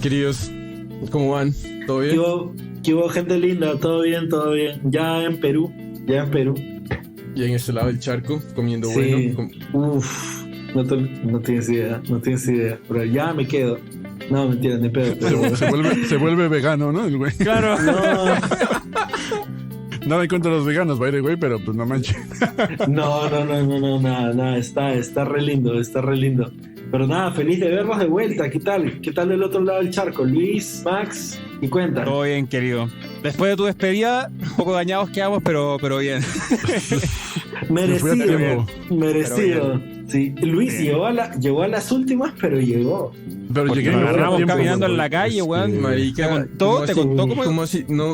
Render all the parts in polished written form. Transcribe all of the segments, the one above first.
Queridos, ¿cómo van? ¿Todo bien? ¿Qué hubo, gente linda? Todo bien, todo bien. Ya en Perú. Y en este lado del charco, comiendo Sí. bueno. Uf, no tienes idea, Pero ya me quedo. No, mentira, ni pedo. Pero... Se vuelve vegano, ¿no? El güey. Claro. No, Nada en contra de los veganos, by the way, pero pues no manches. nada. Está re lindo. Pero nada, feliz de verlos de vuelta. ¿Qué tal? ¿Qué tal del otro lado del charco? Luis, Max, y cuenta. Todo bien, querido. Después de tu despedida, un poco dañados quedamos, pero bien. Me fui a tiempo. Merecido. Sí. Luis Sí. llegó a las últimas, pero llegó. Pero Porque llegué nos a agarramos tiempo, caminando güey. en la calle, weón. Marica, ¿Te contó cómo?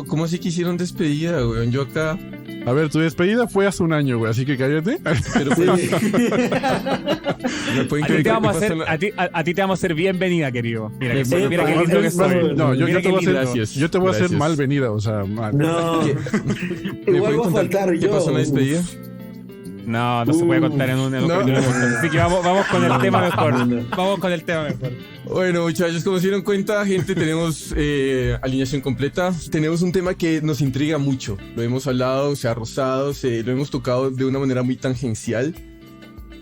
¿Cómo así que hicieron despedida, weón? Yo acá... A ver, tu despedida fue hace un año, güey, así que cállate. Pero Sí. ¿me pueden A ti creer te que vamos a pasa hacer, la- a ti te vamos a hacer bienvenida, querido. Mira qué Sí, lindo que más soy. bien, No, yo Mira te voy a qué hacer, gracias. yo te voy a hacer Gracias. mal venida, o sea, mal. No. ¿Me Igual pueden va a contar faltar qué yo. pasó en la despedida? No se puede contar en un No. podcast. Así que vamos con el tema mejor. No. Vamos con el tema mejor. Bueno, muchachos, como se dieron cuenta, gente, tenemos alineación completa. Tenemos un tema que nos intriga mucho. Lo hemos hablado, se ha rozado, lo hemos tocado de una manera muy tangencial.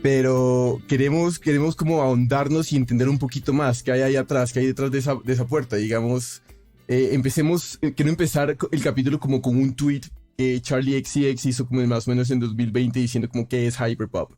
Pero queremos como ahondarnos y entender un poquito más qué hay ahí atrás, qué hay detrás de esa puerta. Digamos, quiero empezar el capítulo como con un tweet que Charlie XCX hizo como más o menos en 2020 diciendo como que es hyperpop.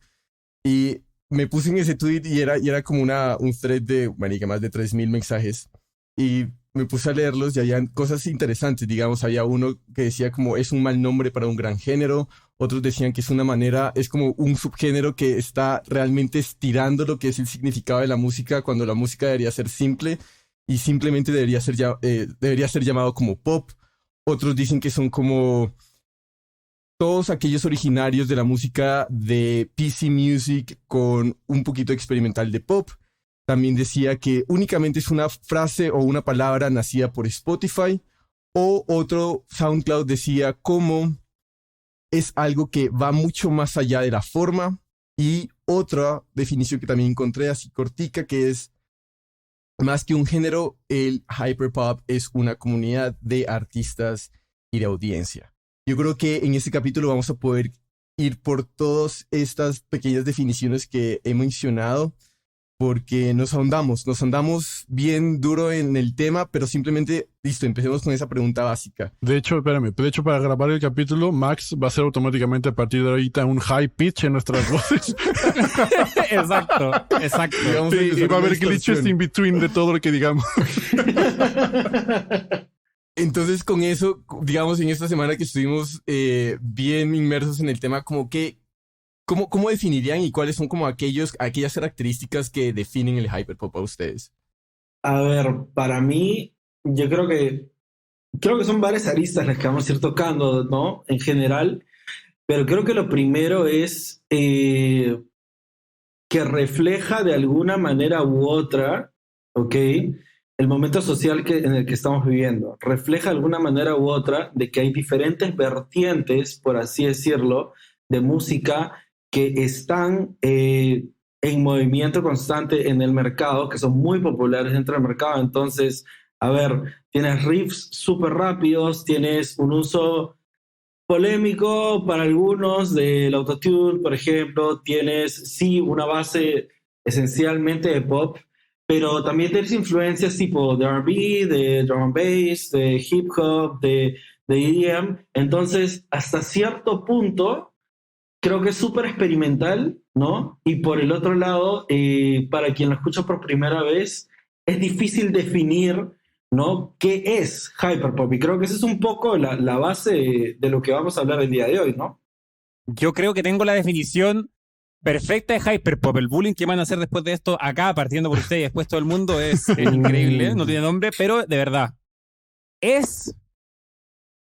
Y me puse en ese tweet y era como un thread de, marica, más de 3000 mensajes. Y me puse a leerlos y había cosas interesantes. Digamos, había uno que decía como es un mal nombre para un gran género. Otros decían que es como un subgénero que está realmente estirando lo que es el significado de la música cuando la música debería ser simple y simplemente debería ser llamado como pop. Otros dicen que son como todos aquellos originarios de la música de PC Music con un poquito experimental de pop. También decía que únicamente es una frase o una palabra nacida por Spotify. O otro SoundCloud decía como es algo que va mucho más allá de la forma. Y otra definición que también encontré así cortica, que es más que un género, el hyperpop es una comunidad de artistas y de audiencia. Yo creo que en este capítulo vamos a poder ir por todas estas pequeñas definiciones que he mencionado, porque nos ahondamos bien duro en el tema, pero simplemente, listo, empecemos con esa pregunta básica. De hecho, espérame, para grabar el capítulo, Max va a hacer automáticamente a partir de ahorita un high pitch en nuestras voces. Exacto. Y vamos a Sí, y empezar va a una haber glitches distorsión. in between de todo lo que digamos. Entonces, con eso, digamos, en esta semana que estuvimos bien inmersos en el tema, como que, ¿cómo definirían y cuáles son como aquellas características que definen el hyperpop a ustedes? A ver, para mí, yo creo que son varias aristas las que vamos a ir tocando, ¿no? En general, pero creo que lo primero es que refleja de alguna manera u otra, ¿ok? El momento social en el que estamos viviendo. Refleja de alguna manera u otra de que hay diferentes vertientes, por así decirlo, de música que están en movimiento constante en el mercado, que son muy populares dentro del mercado. Entonces, a ver, tienes riffs súper rápidos, tienes un uso polémico para algunos del autotune, por ejemplo, tienes sí una base esencialmente de pop, pero también tienes influencias tipo de R&B, de drum and bass, de hip hop, de EDM. Entonces, hasta cierto punto, creo que es súper experimental, ¿no? Y por el otro lado, para quien lo escucha por primera vez, es difícil definir, ¿no? ¿Qué es hyperpop? Y creo que esa es un poco la base de lo que vamos a hablar el día de hoy, ¿no? Yo creo que tengo la definición perfecta de hyperpop. El bullying que van a hacer después de esto acá, partiendo por ustedes y después todo el mundo, es increíble. No tiene nombre, pero de verdad. Es,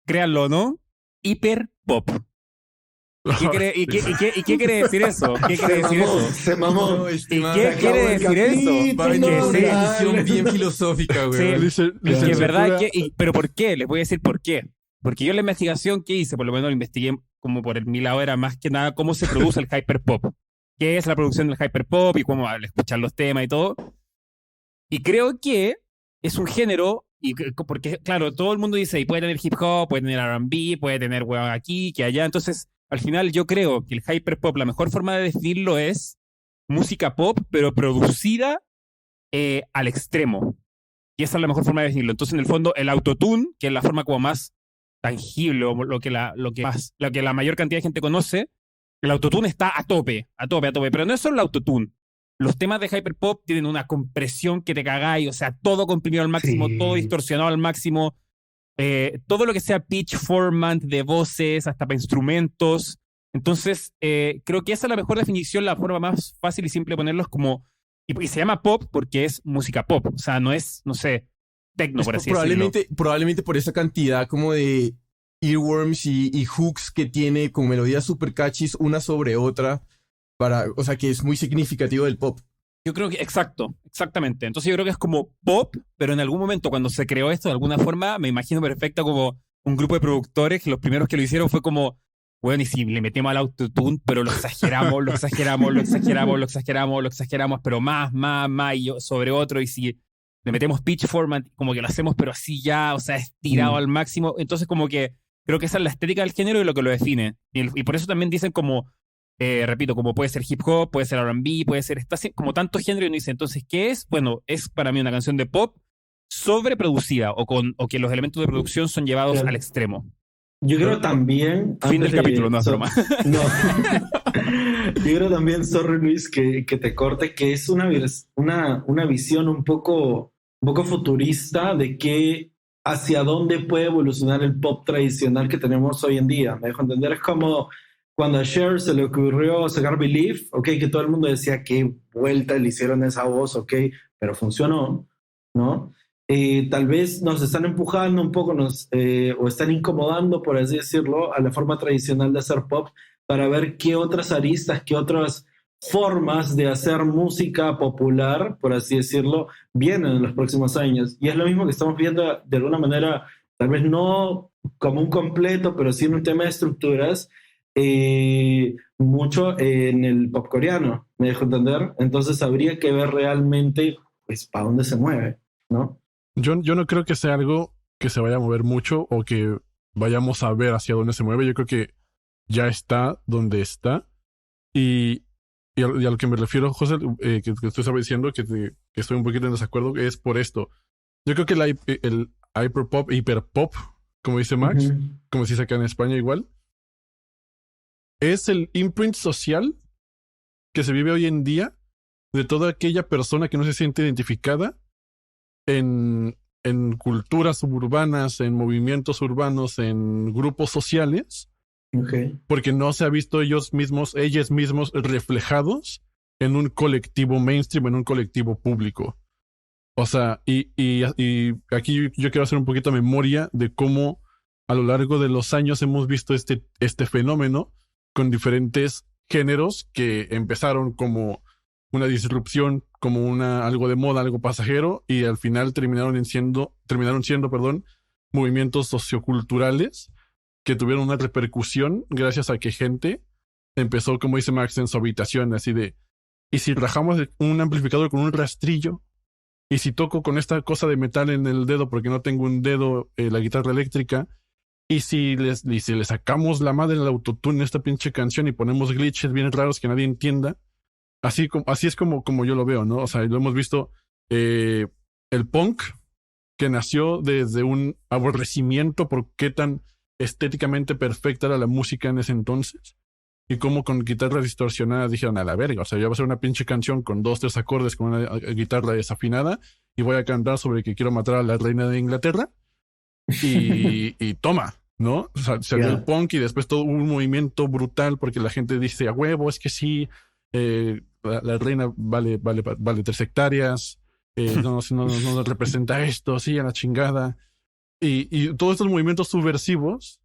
créanlo o no, hiperpop. ¿Y qué quiere decir eso? ¿Qué quiere decir eso? Se mamó. No, ¿Y estimado, qué acabo quiere de- decir eso? Va a venir Que con sí. una definición bien filosófica, güey. Sí. Es que es Licenciatura- verdad pero ¿por qué? Les voy a decir por qué. Porque yo la investigación que hice, por lo menos la investigué como por el 1000 era más que nada cómo se produce el hyperpop. ¿Qué es la producción del hyperpop y cómo al escuchar los temas y todo? Y creo que es un género, porque claro, todo el mundo dice, y puede tener hip hop, puede tener R&B, puede tener hueón aquí, que allá, entonces al final yo creo que el hyperpop, la mejor forma de definirlo es música pop, pero producida al extremo. Y esa es la mejor forma de definirlo. Entonces, en el fondo, el autotune, que es la forma como más tangible, o lo que la mayor cantidad de gente conoce, el autotune está a tope, a tope, a tope. Pero no es solo el autotune. Los temas de hyperpop tienen una compresión que te cagáis, o sea, todo comprimido al máximo, todo distorsionado al máximo, todo lo que sea pitch format de voces, hasta para instrumentos. Entonces, creo que esa es la mejor definición, la forma más fácil y simple de ponerlos como... Y se llama pop porque es música pop, o sea, no es, no sé, techno, por así decirlo. Probablemente por esa cantidad como de earworms y hooks que tiene con melodías super catchys una sobre otra, o sea, que es muy significativo del pop. Yo creo que, exactamente. Entonces yo creo que es como pop, pero en algún momento cuando se creó esto de alguna forma, me imagino perfecto como un grupo de productores que los primeros que lo hicieron fue como, bueno, y si le metemos al autotune, pero lo exageramos, lo exageramos, lo exageramos, lo exageramos, lo exageramos, pero más, y sobre otro, y si le metemos pitch format, como que lo hacemos, pero así ya, o sea, estirado al máximo. Entonces como que creo que esa es la estética del género y lo que lo define. Y por eso también dicen como, repito, como puede ser hip hop, puede ser R&B, puede ser, está como tanto género y uno dice, entonces, ¿qué es? Bueno, es para mí una canción de pop sobreproducida o que los elementos de producción son llevados al extremo. Yo creo también... Fin del capítulo, no es broma. No. Yo creo también, sorry Luis, que te corte, que es una visión un poco futurista de que hacia dónde puede evolucionar el pop tradicional que tenemos hoy en día. Me dejo entender, es como cuando a Cher se le ocurrió sacar Believe, que todo el mundo decía qué vuelta le hicieron esa voz, pero funcionó, ¿no? Tal vez nos están empujando un poco, o están incomodando, por así decirlo, a la forma tradicional de hacer pop para ver qué otras aristas, qué otras formas de hacer música popular, por así decirlo, vienen en los próximos años. Y es lo mismo que estamos viendo de alguna manera, tal vez no como un completo, pero sí en un tema de estructuras, mucho en el pop coreano, me dejo entender. Entonces habría que ver realmente, pues, para dónde se mueve, ¿no? Yo no creo que sea algo que se vaya a mover mucho o que vayamos a ver hacia dónde se mueve. Yo creo que ya está donde está. Y a lo que me refiero, José, que tú estabas diciendo que estoy un poquito en desacuerdo, es por esto. Yo creo que el hiperpop, como dice Max, como se dice acá en España igual, es el imprint social que se vive hoy en día de toda aquella persona que no se siente identificada en culturas suburbanas, en movimientos urbanos, en grupos sociales, porque no se ha visto ellos mismos reflejados en un colectivo mainstream, en un colectivo público. O sea, y aquí yo quiero hacer un poquito de memoria de cómo a lo largo de los años hemos visto este fenómeno con diferentes géneros que empezaron como una disrupción, como algo de moda, algo pasajero, y al final terminaron siendo, movimientos socioculturales que tuvieron una repercusión gracias a que gente empezó, como dice Max, en su habitación, así de, ¿y si rajamos un amplificador con un rastrillo? ¿Y si toco con esta cosa de metal en el dedo porque no tengo un dedo, la guitarra eléctrica? ¿Y si le sacamos la madre del autotune en esta pinche canción y ponemos glitches bien raros que nadie entienda? Así es como yo lo veo, ¿no? O sea, lo hemos visto, el punk, que nació desde un aborrecimiento por qué tan estéticamente perfecta era la música en ese entonces, y cómo con guitarras distorsionadas dijeron a la verga, o sea, ya va a ser una pinche canción con 2-3 acordes con una guitarra desafinada y voy a cantar sobre que quiero matar a la reina de Inglaterra y toma, ¿no? O sea, salió el punk y después todo un movimiento brutal porque la gente dice a huevo, es que sí, la reina vale 3 hectáreas, no representa esto, sí, a la chingada. Y todos estos movimientos subversivos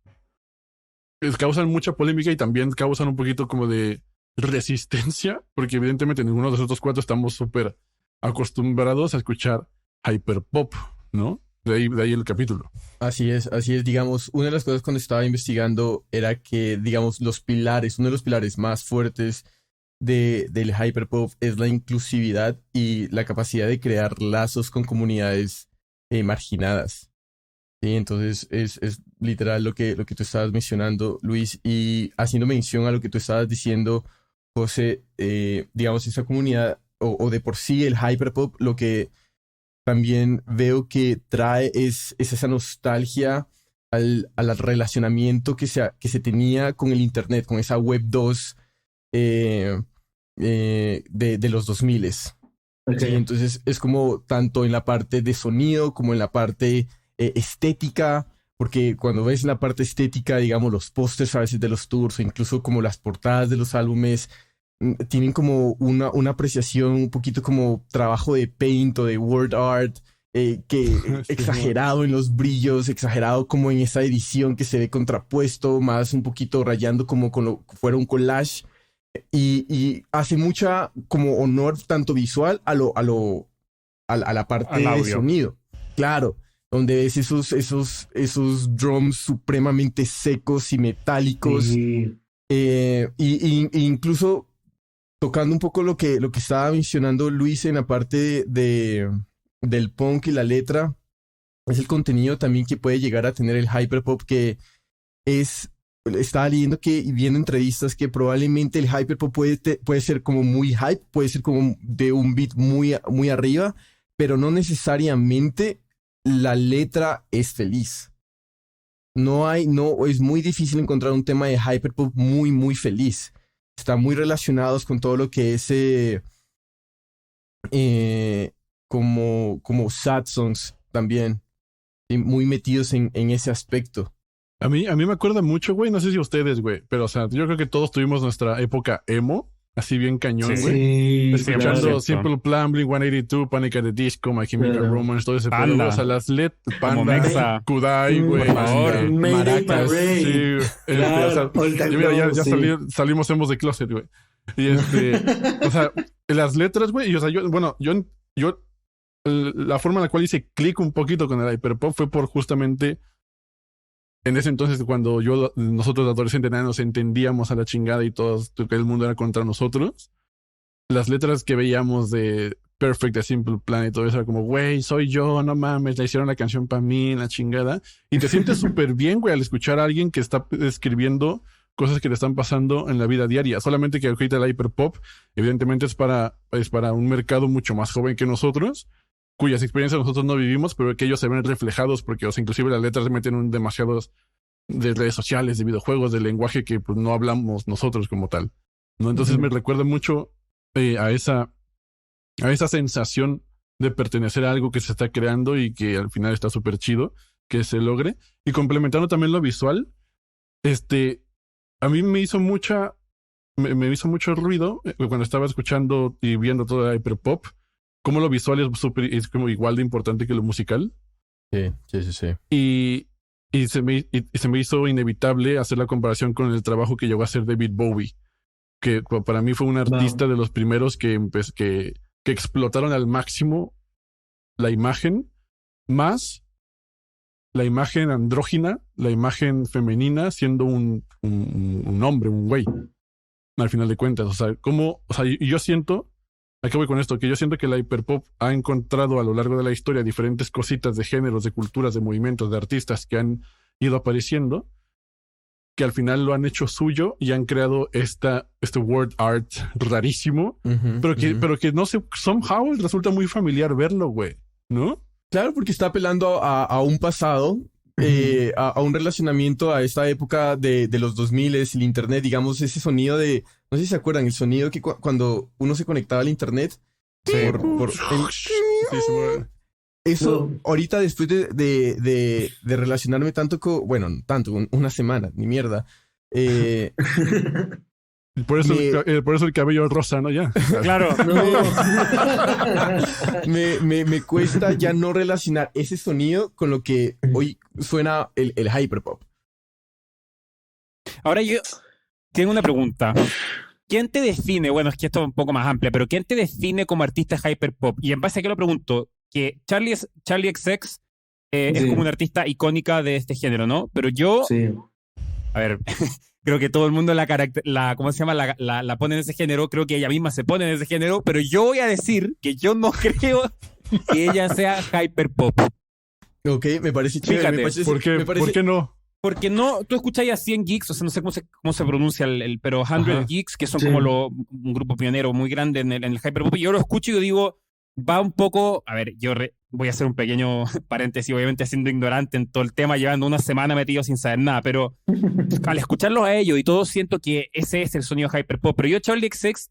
causan mucha polémica y también causan un poquito como de resistencia, porque evidentemente ninguno de nosotros 4 estamos súper acostumbrados a escuchar hyperpop, ¿no? De ahí el capítulo. Así es. Digamos, una de las cosas cuando estaba investigando era que, digamos, uno de los pilares más fuertes del hyperpop es la inclusividad y la capacidad de crear lazos con comunidades marginadas. Sí, entonces es literal lo que tú estabas mencionando, Luis, y haciendo mención a lo que tú estabas diciendo, José, digamos, esa comunidad o de por sí el hyperpop, lo que también veo que trae es esa nostalgia al relacionamiento que se tenía con el Internet, con esa Web 2 de los 2000. Sí, Okay. entonces es como tanto en la parte de sonido como en la parte estética, porque cuando ves la parte estética, digamos, los pósters a veces de los tours o incluso como las portadas de los álbumes, tienen como una apreciación un poquito como trabajo de paint o de word art, exagerado en los brillos, exagerado como en esa edición que se ve contrapuesto, más un poquito rayando como con lo que fuera un collage. Y hace mucha como honor tanto visual a la parte Al de audio. sonido. Claro, donde ves esos drums supremamente secos y metálicos. Sí. Y incluso tocando un poco lo que estaba mencionando Luis en la parte del punk y la letra, es el contenido también que puede llegar a tener el hyperpop, que estaba leyendo y viendo entrevistas que probablemente el hyperpop puede ser como muy hype, puede ser como de un beat muy, muy arriba, pero no necesariamente la letra es feliz. No, es muy difícil encontrar un tema de hyperpop muy, muy feliz. Están muy relacionados con todo lo que es como sad songs también, y muy metidos en ese aspecto. A mí me acuerda mucho, güey, no sé si ustedes, güey, pero o sea, yo creo que todos tuvimos nuestra época emo, así bien cañón, Sí. güey. Sí, Escuchando claro. Simple Plan, Blink-182, Panic at the Disco, My Chemical Claro. Romance, todo ese pedo, Panda. güey. O sea, las Como Panda, Mexa. Kudai, güey. Por favor. Mayday Maracas, Parade. Sí, Claro, o All sea, Time y mira, ya Low, sí. salimos hemos de closet, güey. Y o sea, las letras, güey, y o sea, la forma en la cual hice clic un poquito con el hyperpop fue por justamente en ese entonces cuando nosotros adolescentes nada nos entendíamos a la chingada y todo el mundo era contra nosotros. Las letras que veíamos de Perfect, de Simple Plan y todo eso era como, güey, soy yo, no mames, le hicieron la canción para mí, la chingada. Y te sientes súper bien, güey, al escuchar a alguien que está escribiendo cosas que le están pasando en la vida diaria. Solamente que ahorita el hyperpop, evidentemente, es para un mercado mucho más joven que nosotros, cuyas experiencias nosotros no vivimos, pero que ellos se ven reflejados porque, o sea, inclusive las letras se meten en demasiados de redes sociales, de videojuegos, de lenguaje que pues, no hablamos nosotros como tal, ¿no? Entonces me recuerda mucho a esa sensación de pertenecer a algo que se está creando y que al final está súper chido que se logre. Y complementando también lo visual, a mí me hizo mucho ruido cuando estaba escuchando y viendo todo el hyperpop, cómo lo visual es como igual de importante que lo musical. Sí. Y se me hizo inevitable hacer la comparación con el trabajo que llegó a hacer David Bowie, que para mí fue un artista de los primeros que explotaron al máximo la imagen, más la imagen andrógina, la imagen femenina, siendo un hombre, un güey, al final de cuentas. O sea, y yo siento, ¿a qué voy con esto? Que yo siento que la hiperpop ha encontrado a lo largo de la historia diferentes cositas de géneros, de culturas, de movimientos, de artistas que han ido apareciendo, que al final lo han hecho suyo y han creado este word art rarísimo, pero que no sé, somehow resulta muy familiar verlo, güey, ¿no? Claro, porque está apelando a un pasado, a un relacionamiento a esta época de los 2000, el internet, digamos, ese sonido de, no sé si se acuerdan, el sonido que cuando uno se conectaba al internet, eso, ahorita después de relacionarme tanto con, bueno, una semana, ni mierda. Por eso el cabello rosa, ¿no? Ya. Claro. Me cuesta ya no relacionar ese sonido con lo que hoy suena el hyperpop. Ahora yo tengo una pregunta. ¿Quién te define? Bueno, es que esto es un poco más amplia, pero ¿quién te define como artista hyperpop? Y en base a qué lo pregunto, que Charlie XX es como una artista icónica de este género, ¿no? Pero yo, a ver, creo que todo el mundo ¿cómo se llama? La pone en ese género, creo que ella misma se pone en ese género, pero yo voy a decir que yo no creo que ella sea hyperpop. Ok, me parece chévere. Fíjate, Me parece, ¿Por qué, me parece- ¿por qué no? Porque no, tú escucháis a 100 Geeks, o sea, no sé cómo se pronuncia pero 100 Ajá. Geeks, que son Sí. como un grupo pionero muy grande en el hyperpop, y yo lo escucho y yo digo, va un poco, a ver, voy a hacer un pequeño paréntesis, obviamente siendo ignorante en todo el tema, llevando una semana metido sin saber nada, pero al escucharlos a ellos y todo siento que ese es el sonido hyperpop, pero yo Charlie XCX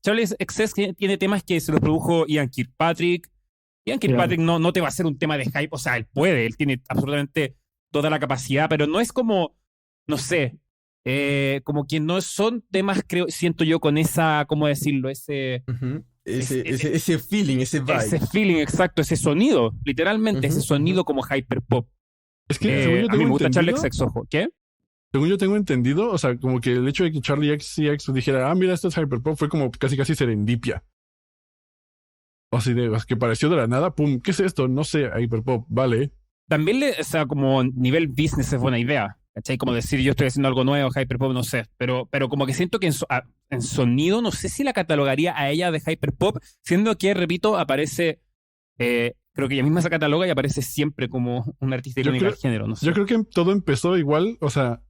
tiene temas que se los produjo Ian Kirkpatrick. Ian Kirkpatrick no te va a hacer un tema de hype, o sea, él tiene absolutamente toda la capacidad, pero no es como, no sé, como que no son temas, siento yo, con esa, ¿cómo decirlo? Ujú. Ese feeling, ese vibe. Ese feeling exacto, ese sonido, literalmente, Ujú, ese sonido como hyperpop. Es que según yo A mí tengo me gusta Charlie entendido, XX, ojo. ¿Qué? según yo tengo entendido, o sea, como que el hecho de que Charlie XCX dijera, mira, esto es hyperpop, fue como casi serendipia. O así de, que pareció de la nada, pum, ¿qué es esto? No sé, hyperpop, vale. También, o sea, como nivel business es buena idea. ¿Cachai? Como decir, yo estoy haciendo algo nuevo, hyperpop, no sé. Pero como que siento que en sonido, no sé si la catalogaría a ella de hyperpop, siendo que, repito, aparece, creo que ella misma se cataloga y aparece siempre como un artista icónica del género, no sé. Yo creo que todo empezó igual, o sea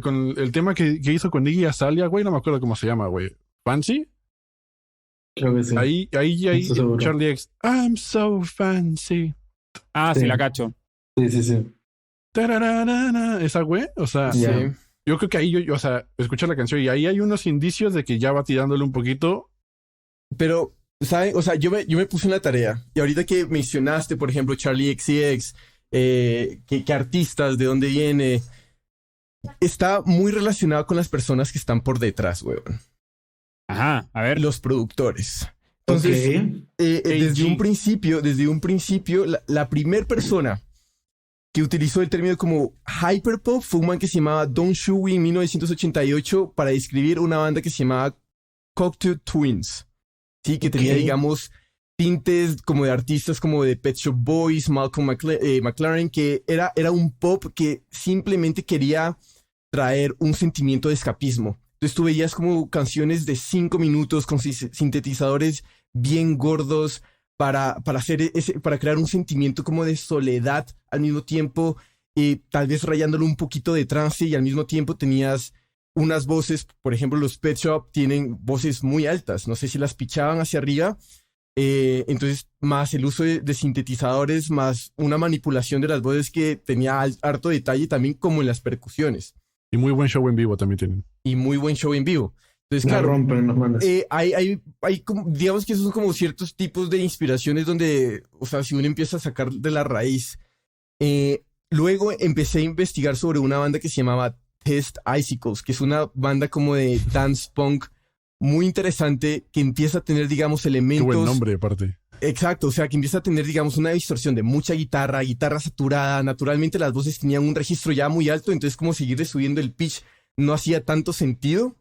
con el tema que hizo con Iggy Azalea, güey, no me acuerdo cómo se llama, güey. ¿Fancy? Creo que sí. Ahí Estoy seguro. Charlie X, I'm so fancy. Ah, sí, Sí. la cacho. Sí. Tarararana, esa güey, o sea, Ya. Sí. yo creo que ahí o sea, escuchar la canción y ahí hay unos indicios de que ya va tirándole un poquito. Pero, ¿saben? O sea, yo me puse una tarea. Y ahorita que mencionaste, por ejemplo, Charlie XCX, qué artistas, de dónde viene, está muy relacionado con las personas que están por detrás, weón. Ajá, a ver. Los productores. Entonces, Ok. desde un principio, la primer persona que utilizó el término como hyperpop fue un man que se llamaba Don Shuey en 1988 para describir una banda que se llamaba Cocteau Twins. Sí, que tenía, Ok. digamos, tintes como de artistas como de Pet Shop Boys, Malcolm McLaren, que era un pop que simplemente quería traer un sentimiento de escapismo. Entonces tú veías como canciones de 5 minutos con sintetizadores bien gordos para crear un sentimiento como de soledad al mismo tiempo, tal vez rayándolo un poquito de trance, y al mismo tiempo tenías unas voces, por ejemplo, los Pet Shop tienen voces muy altas, no sé si las pichaban hacia arriba, entonces más el uso de sintetizadores, más una manipulación de las voces que tenía harto detalle también como en las percusiones. Y muy buen show en vivo también tienen. Y muy buen show en vivo. Entonces, La claro, rompen los manes. hay digamos que esos son como ciertos tipos de inspiraciones donde, o sea, si uno empieza a sacar de la raíz. Luego empecé a investigar sobre una banda que se llamaba Test Icicles, que es una banda como de dance punk muy interesante, que empieza a tener, digamos, Qué elementos. buen nombre, aparte. Exacto, o sea, que empieza a tener, digamos, una distorsión de mucha guitarra saturada. Naturalmente las voces tenían un registro ya muy alto, entonces como seguirle subiendo el pitch no hacía tanto sentido,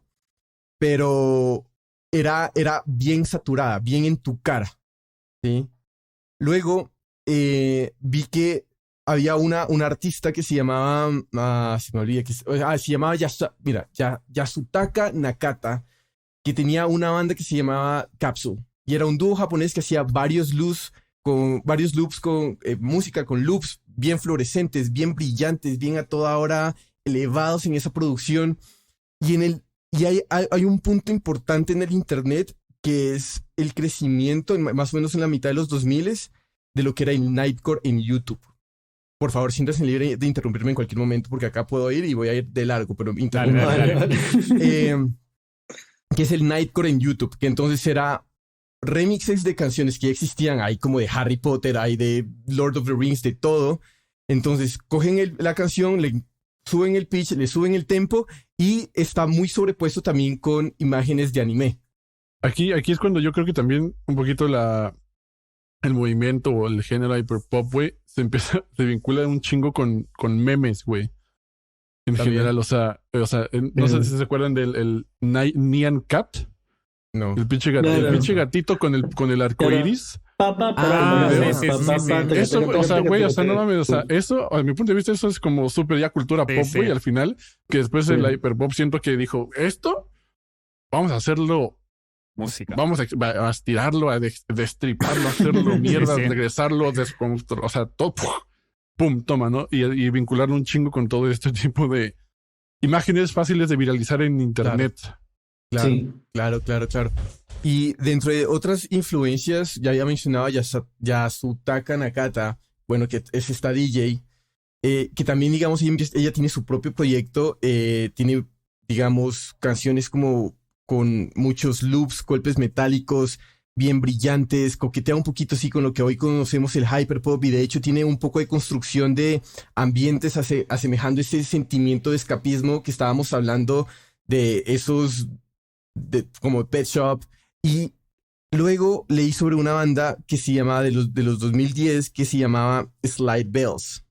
pero era bien saturada, bien en tu cara, ¿sí? Luego vi que había una artista que se llamaba, se me olvida, se llamaba Yasutaka Nakata, que tenía una banda que se llamaba Capsule. Y era un dúo japonés que hacía varios loops con música con loops bien fluorescentes, bien brillantes, bien a toda hora elevados en esa producción. Y hay un punto importante en el internet que es el crecimiento, más o menos en la mitad de los 2000, de lo que era el Nightcore en YouTube. Por favor, siéntanse libre de interrumpirme en cualquier momento porque acá puedo ir y voy a ir de largo, pero interrumpa. Vale. Que es el Nightcore en YouTube, que entonces era remixes de canciones que ya existían, hay como de Harry Potter, hay de Lord of the Rings, de todo. Entonces cogen la canción, le suben el pitch, le suben el tempo y está muy sobrepuesto también con imágenes de anime. Aquí es cuando yo creo que también un poquito el movimiento o el género hyperpop, güey, se vincula un chingo con memes, güey. En También. general, o sea, no sé si se acuerdan del Nyan Cat, No. el pinche gatito con el arco iris. sí. Eso, o sea, güey, o sea, no mames, o sea, eso, a mi punto de vista, eso es como súper ya cultura Sí, pop, sí. güey, al final, que después Sí. el hyperpop siento que dijo, esto, vamos a hacerlo, Música. vamos a estirarlo, a destriparlo, a hacerlo mierda, Sí. regresarlo, desconstruir, o sea, todo. pum, toma, ¿no? Y vincularlo un chingo con todo este tipo de imágenes fáciles de viralizar en internet. Claro, Sí. claro. Y dentro de otras influencias, ya había mencionado a Yasutaka Nakata, bueno, que es esta DJ, que también, digamos, ella tiene su propio proyecto, tiene, digamos, canciones como con muchos loops, golpes metálicos, bien brillantes, coquetea un poquito así con lo que hoy conocemos el hyperpop y de hecho tiene un poco de construcción de ambientes asemejando ese sentimiento de escapismo que estábamos hablando de esos como Pet Shop. Y luego leí sobre una banda que se llamaba de los 2010 que se llamaba Slide Bells.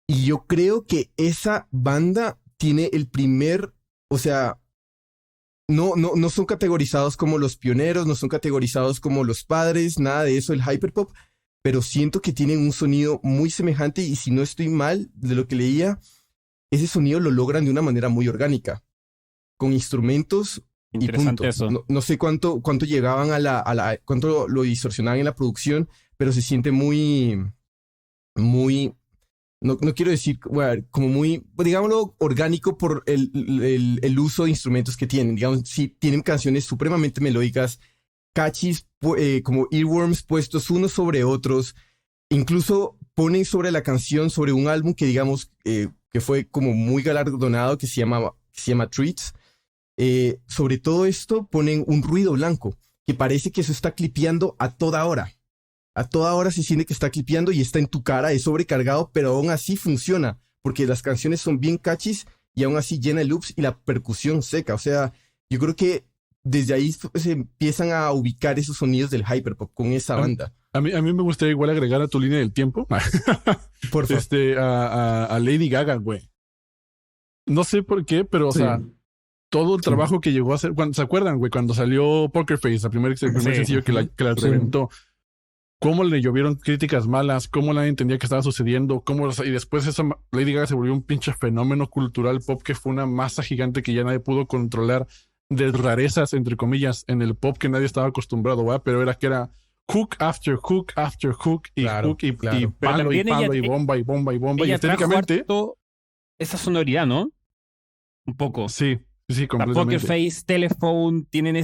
Y yo creo que esa banda tiene el primer, o sea, no son categorizados como los pioneros, no son categorizados como los padres, nada de eso, el hyperpop, pero siento que tienen un sonido muy semejante y si no estoy mal de lo que leía, ese sonido lo logran de una manera muy orgánica, con instrumentos y Interesante punto. eso. No sé cuánto llegaban cuánto lo distorsionaban en la producción, pero se siente muy, no quiero decir, bueno, como muy, digámoslo, orgánico por el uso de instrumentos que tienen. Digamos, sí, tienen canciones supremamente melódicas, catchies, como earworms puestos unos sobre otros. Incluso ponen sobre la canción, sobre un álbum que digamos que fue como muy galardonado, que se llama Treats. Sobre todo esto ponen un ruido blanco, que parece que eso está clipeando a toda hora. A toda hora se siente que está clipeando y está en tu cara, es sobrecargado, pero aún así funciona, porque las canciones son bien catchys y aún así llena de loops y la percusión seca. O sea, yo creo que desde ahí se empiezan a ubicar esos sonidos del hyperpop con esa banda. A mí me gustaría igual agregar a tu línea del tiempo Por favor. a Lady Gaga, güey. No sé por qué, pero o Sí. sea, todo el trabajo que llegó a hacer, ¿se acuerdan, güey? Cuando salió Poker Face, el primer Sí. sencillo que la Sí. reventó. Cómo le llovieron críticas malas, cómo nadie entendía qué estaba sucediendo, y después Lady Gaga se volvió un pinche fenómeno cultural pop que fue una masa gigante que ya nadie pudo controlar, de rarezas, entre comillas, en el pop que nadie estaba acostumbrado, ¿va? Pero era que era hook after hook after hook y Claro, hook y claro. Pero palo y también palo ella- y bomba y bomba y bomba. Y Ella trajo estéticamente, harto esa sonoridad, ¿no? Un poco. sí, La Poker completamente. Face, Telephone, tienen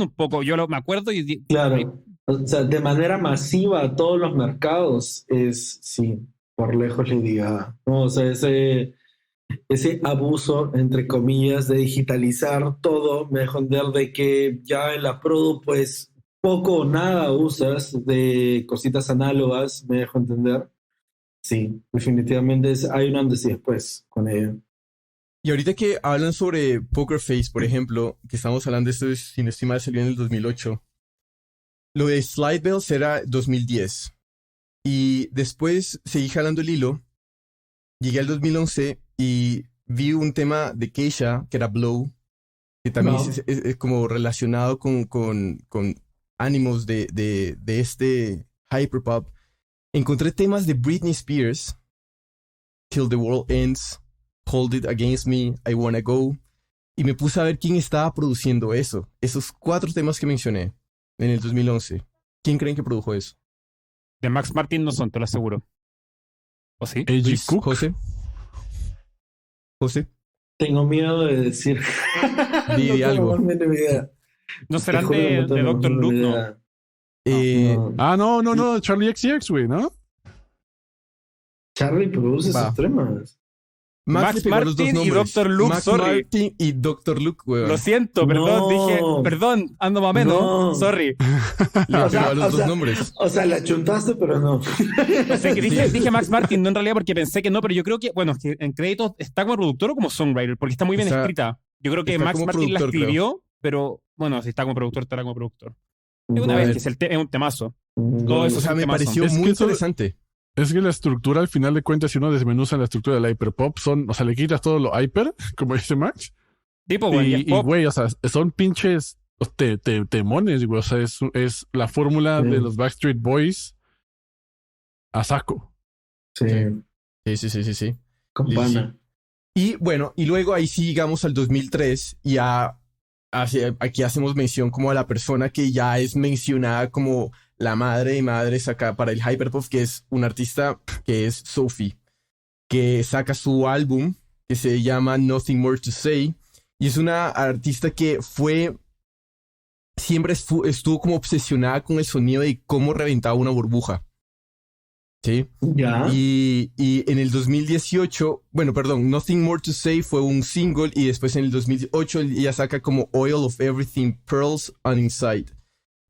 un poco. Me acuerdo y Claro. O sea, de manera masiva a todos los mercados es, sí, por lejos Lady Gaga, ¿no? O sea, ese abuso, entre comillas, de digitalizar todo, me deja entender de que ya en la produ, pues, poco o nada usas de cositas análogas, me dejo entender. Sí, definitivamente hay un antes y después con ella. Y ahorita que hablan sobre Poker Face, por ejemplo, que estamos hablando de esto, si no estoy mal, salió en el 2008. Lo de Slide Bells era 2010. Y después seguí jalando el hilo. Llegué al 2011 y vi un tema de Keisha, que era Blow, que también No. es como relacionado con ánimos de este hyperpop. Encontré temas de Britney Spears, Till the World Ends, Hold It Against Me, I Wanna Go. Y me puse a ver quién estaba produciendo eso. Esos 4 temas que mencioné en el 2011. ¿Quién creen que produjo eso? de Max Martin no son, te lo aseguro. ¿O sí? A.G. Luis, Cook. José. Tengo miedo de decir. Di No tengo algo. la más mínima idea. ¿No Te serán juro que de no tengo la Dr. más Luke? mínima No. idea. Eh, No. No, Charlie XCX, güey, ¿no? Charlie produce Va. esos temas. Max le pegó a los dos Martin y nombres. Dr. Luke, Max sorry. Martin y Dr. Luke, weón. Lo siento, perdón, No. dije, perdón, ando más o menos, No. sorry. Le O sea, pegó a los o dos sea, nombres. O sea, la chuntaste, pero no. O sea, que dije Max Martin, no en realidad porque pensé que no, pero yo creo que, bueno, es que en créditos está como productor o como songwriter, porque está muy bien Está- escrita. Yo creo que está Max como Martin la productor, creo. escribió, pero bueno, si está como productor, estará como productor. Es una A vez ver. que es un temazo. No, eso O sea, es un me temazo. pareció Es que muy eso- interesante. Es que la estructura, al final de cuentas, si uno desmenuza la estructura del hyperpop, o sea, le quitas todo lo hyper, como dice Max. Tipo, güey, es Y, pop. güey, o sea, son pinches temones, güey. O sea, es la fórmula Sí. de los Backstreet Boys a saco. Sí, Sí. con Sí, pana. Y bueno, y luego ahí sí llegamos al 2003 y aquí hacemos mención como a la persona que ya es mencionada como la madre de madres acá para el hyperpop, que es una artista que es Sophie, que saca su álbum que se llama Nothing More to Say, y es una artista que siempre estuvo como obsesionada con el sonido de cómo reventaba una burbuja. ¿Sí? Ya. Y en el 2018, bueno, perdón, Nothing More to Say fue un single, y después en el 2008 ella saca como Oil of Everything, Pearls and Inside,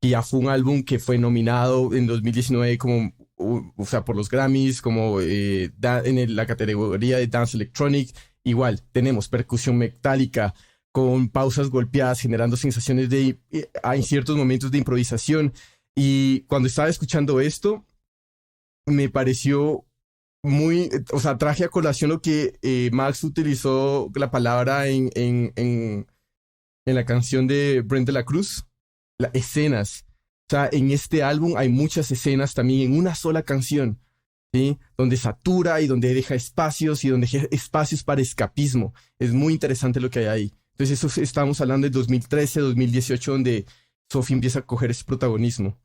y ya fue un álbum que fue nominado en 2019 como, o sea, por los Grammys, como la categoría de Dance Electronic. Igual, tenemos percusión metálica con pausas golpeadas, generando sensaciones en ciertos momentos de improvisación. Y cuando estaba escuchando esto, me pareció muy, o sea, traje a colación lo que Max utilizó la palabra en la canción de Brent de la Cruz, las escenas. O sea, en este álbum hay muchas escenas también en una sola canción, ¿sí? Donde satura y donde deja espacios y donde deja espacios para escapismo. Es muy interesante lo que hay ahí. Entonces, eso estamos hablando de 2013, 2018, donde Sophie empieza a coger ese protagonismo.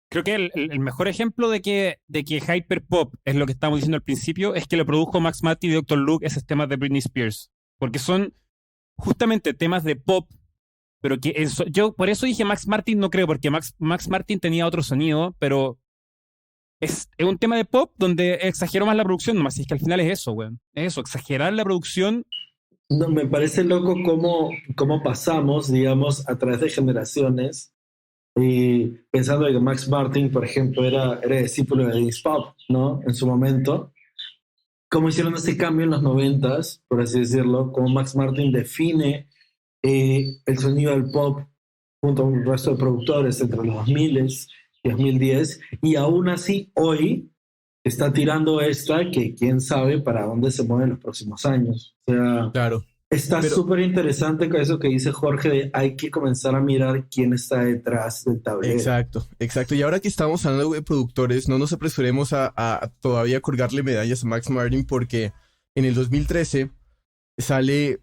Creo que el mejor ejemplo de que hyperpop es lo que estábamos diciendo al principio es que lo produjo Max Martin y Dr. Luke, esos temas de Britney Spears. Porque son justamente temas de pop, pero que yo por eso dije Max Martin, no creo, porque Max Martin tenía otro sonido, pero es un tema de pop donde exageró más la producción nomás. Y es que al final es eso, weón. Es eso, exagerar la producción. No, me parece loco cómo pasamos, digamos, a través de generaciones. Y pensando que Max Martin, por ejemplo, era discípulo de Iggy Pop, ¿no? En su momento. Cómo hicieron ese cambio en los 90s, por así decirlo, cómo Max Martin define el sonido del pop junto a un resto de productores entre los 2000 y 2010, y aún así hoy está tirando esta que quién sabe para dónde se mueve en los próximos años. O sea, Claro. está súper interesante con eso que dice Jorge de hay que comenzar a mirar quién está detrás del tablero. Exacto, exacto. Y ahora que estamos hablando de productores, no nos apresuremos a todavía colgarle medallas a Max Martin, porque en el 2013 sale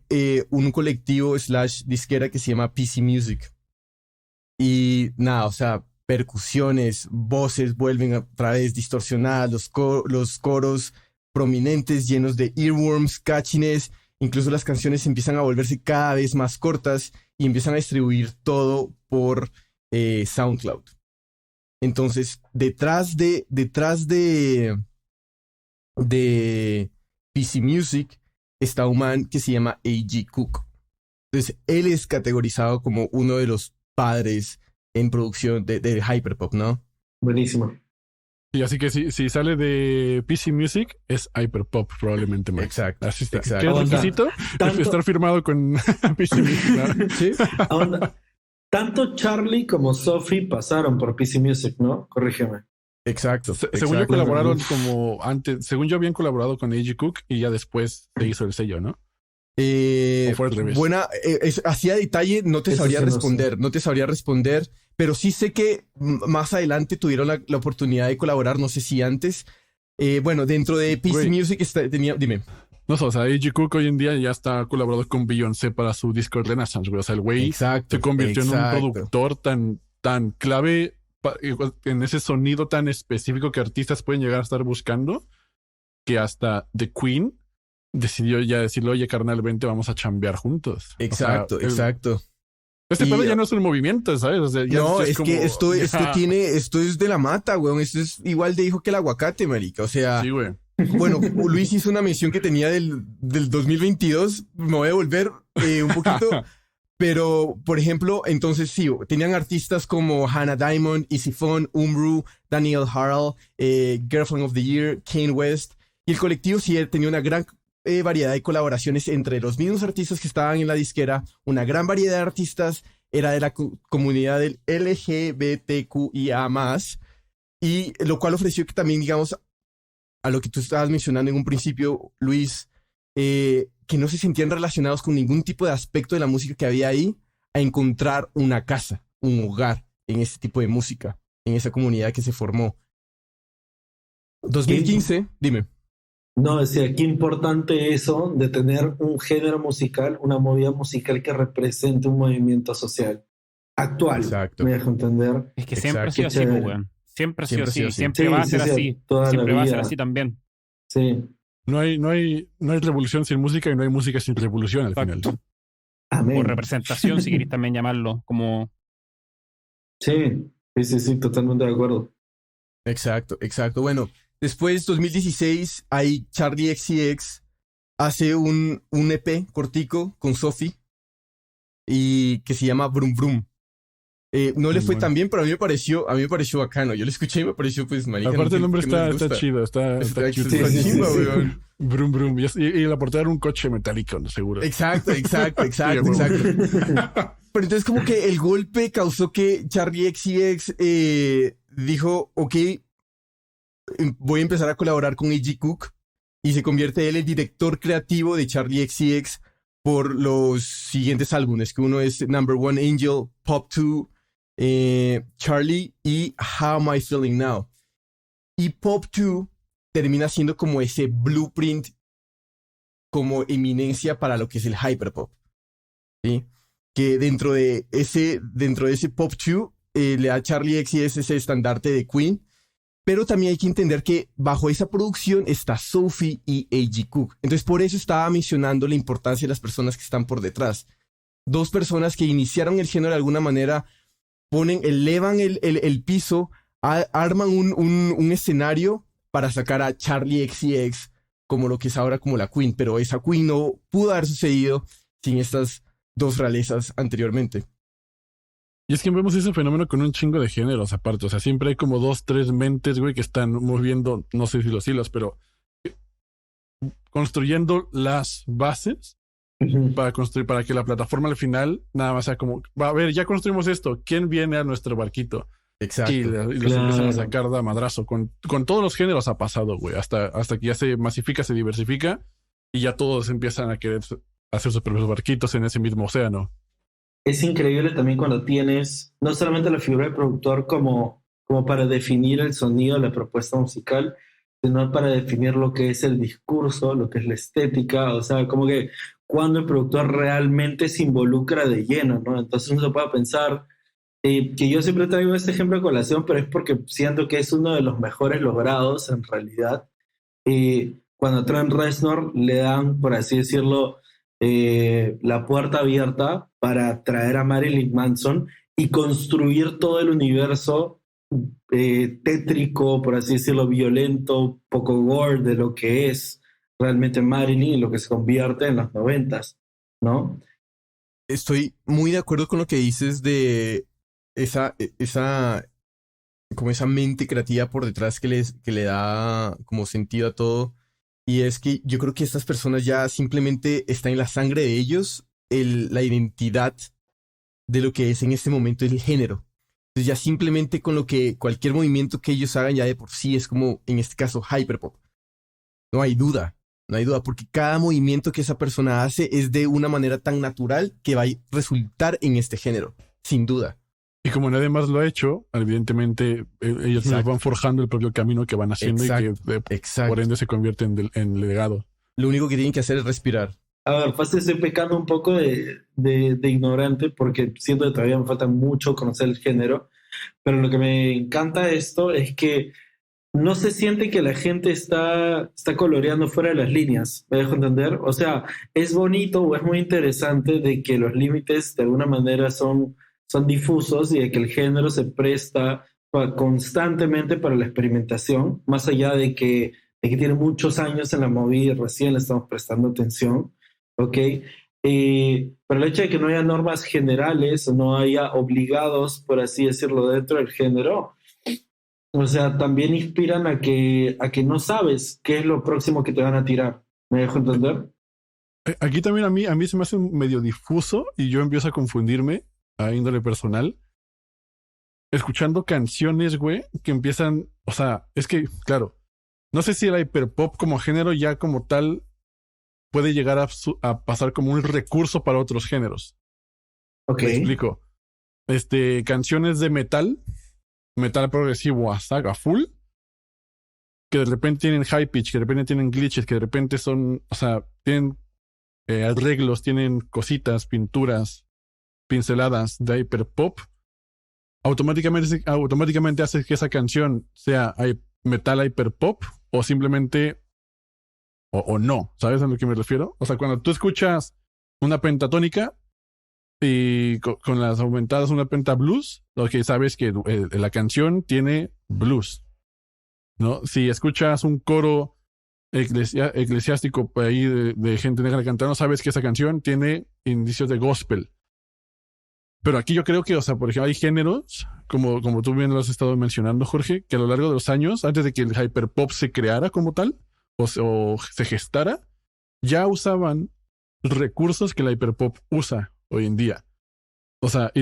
un colectivo / disquera que se llama PC Music. Y nada, o sea, percusiones, voces vuelven otra vez distorsionadas, los coros prominentes, llenos de earworms, catchiness. Incluso las canciones empiezan a volverse cada vez más cortas y empiezan a distribuir todo por SoundCloud. Entonces, detrás de PC Music está un man que se llama A.G. Cook. Entonces, él es categorizado como uno de los padres en producción de hyperpop, ¿no? Buenísimo. Y así que si sale de PC Music, es hyperpop probablemente más. Exacto. Así está. Exacto. ¿Qué requisito? Estar firmado con PC Music, ¿no? ¿Sí? Ahora, tanto Charlie como Sophie pasaron por PC Music, ¿no? Corrígeme. Exacto. Según yo colaboraron como antes, según yo habían colaborado con A.G. Cook y ya después se hizo el sello, ¿no? ¿O fue al revés? Buena, así a detalle no te Eso sabría sí no responder, sé. no te sabría responder, pero sí sé que más adelante tuvieron la oportunidad de colaborar, no sé si antes. Bueno, dentro de PC Güey. Music tenía, dime. No sé, o sea, A.G. Cook hoy en día ya está colaborado con Beyoncé para su disco Renaissance, güey. O sea, el güey Exacto. se convirtió en un exacto. productor tan clave en ese sonido tan específico que artistas pueden llegar a estar buscando, que hasta The Queen decidió ya decirle, oye, carnal, vente, vamos a chambear juntos. Exacto, O sea, exacto. Este Y- pedo ya no es un movimiento, ¿sabes? O sea, ya No, ya es como- que esto ya- es de la mata, weón. Esto es igual de hijo que el aguacate, marica. O sea, Sí, güey. bueno, Luis hizo una mención que tenía del 2022. Me voy a devolver un poquito. Pero, por ejemplo, entonces sí, tenían artistas como Hannah Diamond, Easy Fun, Umbru, Daniel Harrell, Girlfriend of the Year, Kanye West. Y el colectivo sí tenía una gran variedad de colaboraciones entre los mismos artistas que estaban en la disquera. Una gran variedad de artistas era de la comunidad del LGBTQIA+. Y lo cual ofreció que también, digamos, a lo que tú estabas mencionando en un principio, Luis, que no se sentían relacionados con ningún tipo de aspecto de la música que había ahí, a encontrar una casa, un hogar en ese tipo de música, en esa comunidad que se formó. 2015, dime. No, decía, qué importante eso de tener un género musical, una movida musical que represente un movimiento social. actual, Exacto. me dejo entender. Es que siempre ha Exacto. sido así, Qué pues, chévere. weón. Siempre ha sido Siempre ha sido así. así. Siempre Sí, va a sí, ser sí, así. toda la Siempre va a ser vida. así también. Sí, No hay revolución sin música y no hay música sin revolución al final. Exacto. O amén. representación, si queréis también llamarlo. Como Sí, sí, sí, sí, totalmente de acuerdo. Exacto, exacto. Bueno, después, 2016, hay Charlie XCX hace un EP cortico con Sophie y que se llama Brum Brum. No le Muy fue bueno. tan bien, pero a mí me pareció bacano. Yo lo escuché y me pareció, pues, marica, Aparte, el nombre ¿qué no les está gusta? chido, está Está cute. Sí, sí, sí, chimba, sí. weón. Brum, brum. Y la portada era un coche metálico, no, seguro. Exacto, exacto, Sí, exacto, huevo. exacto. Pero entonces como que el golpe causó que Charlie XCX dijo, ok, voy a empezar a colaborar con A.G. Cook y se convierte él el director creativo de Charlie XCX por los siguientes álbumes, que uno es Number One Angel, Pop 2, Charlie y How Am I Feeling Now. Y Pop 2 termina siendo como ese blueprint, como eminencia para lo que es el hyperpop, ¿sí? Que dentro de ese Pop 2 le da a Charlie XCX ese estandarte de Queen, pero también hay que entender que bajo esa producción está Sophie y A.G. Cook. Entonces por eso estaba mencionando la importancia de las personas que están por detrás. Dos personas que iniciaron el género de alguna manera, elevan el piso, arman un escenario para sacar a Charlie XCX como lo que es ahora como la Queen, pero esa Queen no pudo haber sucedido sin estas dos realezas anteriormente. Y es que vemos ese fenómeno con un chingo de géneros aparte. O sea, siempre hay como 2, 3 mentes, güey, que están moviendo, no sé si los hilos, pero construyendo las bases Ujú. para que la plataforma al final nada más sea como, va a ver, ya construimos esto, ¿quién viene a nuestro barquito? Exacto. Y los Claro. empiezan a sacar de a madrazo. Con todos los géneros ha pasado, güey, hasta que ya se masifica, se diversifica y ya todos empiezan a querer hacer sus propios barquitos en ese mismo océano. Es increíble también cuando tienes no solamente la figura del productor como para definir el sonido, la propuesta musical, sino para definir lo que es el discurso, lo que es la estética, o sea, como que cuando el productor realmente se involucra de lleno, ¿no? Entonces uno se puede pensar que yo siempre traigo este ejemplo de colación, pero es porque siento que es uno de los mejores logrados en realidad. Cuando a Trent Reznor le dan, por así decirlo, la puerta abierta para traer a Marilyn Manson y construir todo el universo tétrico, por así decirlo, violento, poco gore de lo que es realmente Marilyn y lo que se convierte en los 90s, ¿no? Estoy muy de acuerdo con lo que dices de como esa mente creativa por detrás que le da como sentido a todo. Y es que yo creo que estas personas ya simplemente está en la sangre de ellos la identidad de lo que es en este momento el género. Entonces ya simplemente con lo que cualquier movimiento que ellos hagan ya de por sí es como en este caso hyperpop. No hay duda, no hay duda, porque cada movimiento que esa persona hace es de una manera tan natural que va a resultar en este género, sin duda. Y como nadie más lo ha hecho, evidentemente ellos mismos Exacto. van forjando el propio camino que van haciendo y que Exacto. por ende se convierte en legado. Lo único que tienen que hacer es respirar. A ver, fácil estoy pecando un poco de ignorante porque siento que todavía me falta mucho conocer el género, pero lo que me encanta de esto es que no se siente que la gente está coloreando fuera de las líneas, ¿me dejo entender? O sea, es bonito o es muy interesante de que los límites de alguna manera son difusos y de que el género se presta constantemente para la experimentación, más allá de que tiene muchos años en la movida y recién le estamos prestando atención, ¿ok? Pero el hecho de que no haya normas generales o no haya obligados, por así decirlo, dentro del género, o sea, también inspiran a que no sabes qué es lo próximo que te van a tirar. ¿Me dejo entender? Aquí también a mí se me hace medio difuso y yo empiezo a confundirme a índole personal escuchando canciones, güey, que empiezan, o sea, es que, claro, no sé si el hyperpop como género ya como tal puede llegar a pasar como un recurso para otros géneros. Ok. Me explico. Canciones de metal progresivo a saga full, que de repente tienen high pitch, que de repente tienen glitches, que de repente son, o sea, tienen arreglos, tienen cositas, pinturas, pinceladas de hyperpop, automáticamente hace que esa canción sea metal hyperpop o simplemente o no, ¿sabes a lo que me refiero? O sea, cuando tú escuchas una pentatónica y con las aumentadas una penta blues, lo que sabes que la canción tiene blues, ¿no? Si escuchas un coro eclesiástico por ahí de gente negra cantando, sabes que esa canción tiene indicios de gospel. Pero aquí yo creo que, o sea, por ejemplo, hay géneros, como tú bien lo has estado mencionando, Jorge, que a lo largo de los años, antes de que el hyperpop se creara como tal, o se gestara, ya usaban recursos que el hyperpop usa hoy en día. O sea,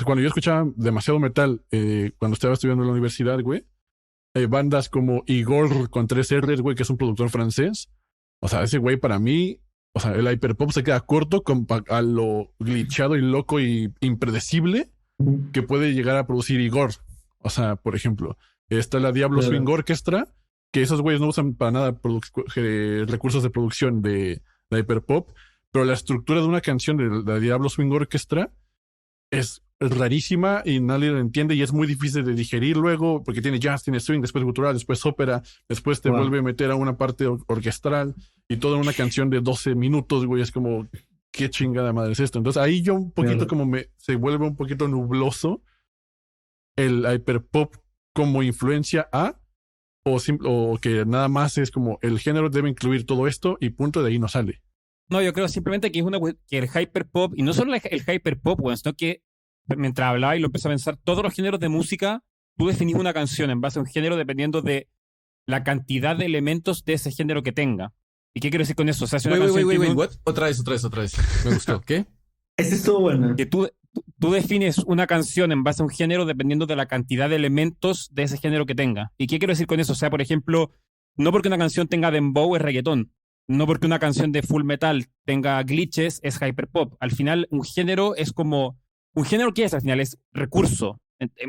cuando yo escuchaba demasiado metal, cuando estaba estudiando en la universidad, güey, bandas como Igor con 3 R's, güey, que es un productor francés. O sea, ese güey para mí, o sea, el hyperpop se queda corto a lo glitchado y loco y impredecible que puede llegar a producir Igor. O sea, por ejemplo, está la Diablo Swing Orchestra, que esos güeyes no usan para nada recursos de producción de hyperpop, pero la estructura de una canción de la Diablo Swing Orchestra es rarísima y nadie lo entiende y es muy difícil de digerir luego porque tiene jazz, tiene swing, después gutural, después ópera, después te vuelve a meter a una parte orquestral y toda una canción de 12 minutos, güey, es como, qué chingada madre es esto. Entonces ahí yo un poquito se vuelve un poquito nubloso el hyperpop como influencia o que nada más es como el género debe incluir todo esto y punto, de ahí no sale. No, yo creo simplemente que que el hyperpop, y no solo el hyperpop, bueno, sino que mientras hablaba y lo empecé a pensar, todos los géneros de música, tú definís una canción en base a un género dependiendo de la cantidad de elementos de ese género que tenga. ¿Y qué quiero decir con eso? O sea, si una canción what? Otra vez. Me gustó. ¿Qué? Ese estuvo bueno. Que tú defines una canción en base a un género dependiendo de la cantidad de elementos de ese género que tenga. ¿Y qué quiero decir con eso? O sea, por ejemplo, no porque una canción tenga dembow es reggaetón. No porque una canción de full metal tenga glitches es hyperpop. Al final, un género es como... ¿Un género qué es al final? Es recurso,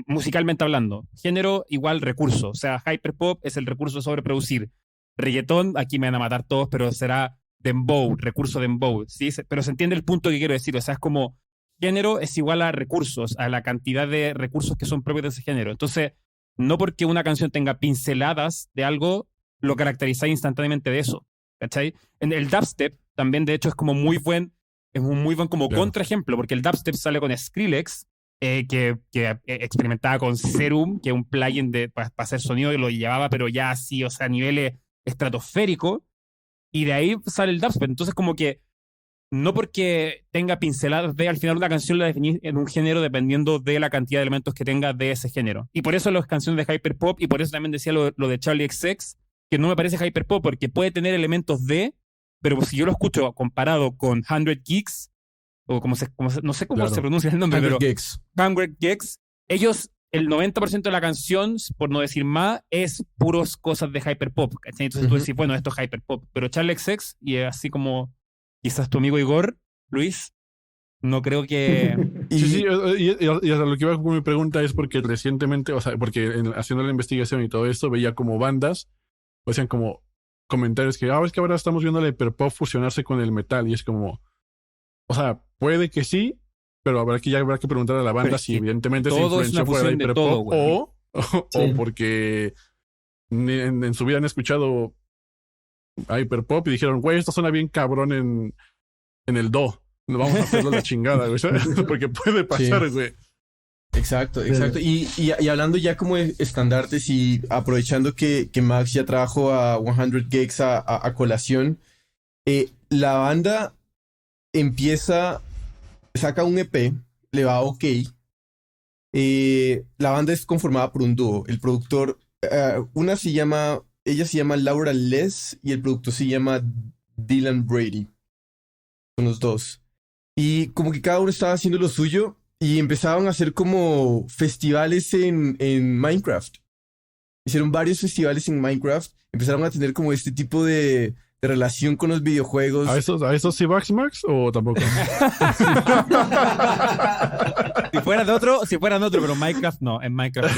musicalmente hablando. Género igual recurso. O sea, hyperpop es el recurso sobre producir. Reggaetón, aquí me van a matar todos, pero será dembow, recurso dembow. ¿Sí? Pero se entiende el punto que quiero decir. O sea, es como género es igual a recursos, a la cantidad de recursos que son propios de ese género. Entonces, no porque una canción tenga pinceladas de algo, lo caracteriza instantáneamente de eso. ¿Cachai? En el dubstep también, de hecho, es como muy buen como contraejemplo, porque el dubstep sale con Skrillex, que experimentaba con Serum, que es un plugin para hacer sonido y lo llevaba, pero ya así, o sea, a niveles estratosféricos, y de ahí sale el dubstep. Entonces, como que no porque tenga pinceladas al final una canción la definís en un género dependiendo de la cantidad de elementos que tenga de ese género. Y por eso las canciones de hyperpop, y por eso también decía lo de Charlie XX, que no me parece hyperpop, porque puede tener elementos pero si yo lo escucho comparado con 100 Geeks, o no sé cómo se pronuncia el nombre, 100 Geeks. 100 Geeks, ellos, el 90% de la canción, por no decir más, es puros cosas de hyperpop. Entonces tú decís, bueno, esto es hyperpop. Pero Charlie XX, y así como quizás tu amigo Igor, Luis, no creo que... Sí, y a lo que iba con mi pregunta es porque recientemente, o sea, porque haciendo la investigación y todo esto, veía como bandas, o sea, como comentarios que, es que ahora estamos viendo el hyperpop fusionarse con el metal, y es como, o sea, puede que sí, pero habrá que preguntar a la banda si evidentemente se influenció por el hyperpop o porque en su vida han escuchado hyperpop y dijeron, güey, esto suena bien cabrón en el do. No vamos a hacerlo la chingada, güey. Porque puede pasar, güey. Exacto. Y hablando ya como de estandartes y aprovechando que Max ya trajo a 100 Geeks a colación, la banda saca un EP, le va ok. La banda es conformada por un dúo. El productor, ella se llama Laura Les y el productor se llama Dylan Brady. Son los dos. Y como que cada uno estaba haciendo lo suyo y empezaron a hacer como festivales en Minecraft. Hicieron varios festivales en Minecraft. Empezaron a tener como este tipo de relación con los videojuegos. ¿A esos sí Max o tampoco? Si fuera de otro, pero Minecraft no. En Minecraft